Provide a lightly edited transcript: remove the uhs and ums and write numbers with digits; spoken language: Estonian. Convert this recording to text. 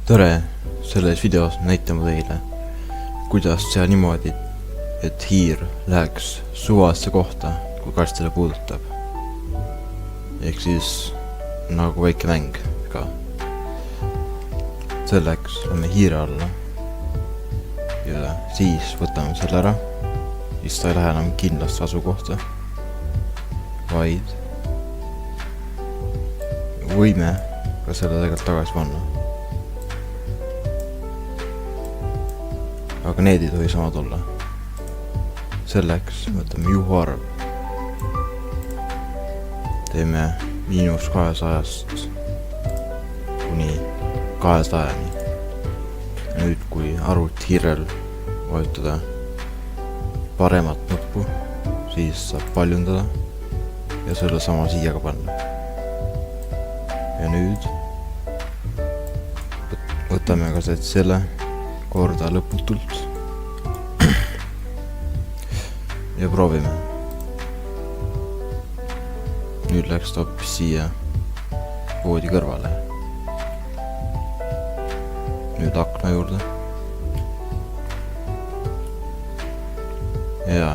Tere, selles videos näitan ma teile, kuidas teha niimoodi, et hiir läheks suvalisse kohta, kui kast teda puudutab. Ehk siis nagu väike mäng ka. Selleks lähme hiire alla ja siis võtame selle ära, siis ta ei lähe enam kindlasti asukohta, vaid võime ka selle tegelikult tagasi panna. Aga need ei tohi samad olla. Selleks võtame juhuarv. Teeme -200 kuni 200-ni. Nüüd kui arvuti hiirel vajutada paremat nuppu, siis saab paljundada ja selle sama siia ka panna. Ja nüüd võtame ka selle korda lõputult ja proovime. Nüüd läks ta hoopis siia voodi kõrvale. Nüüd akna juurde. Ja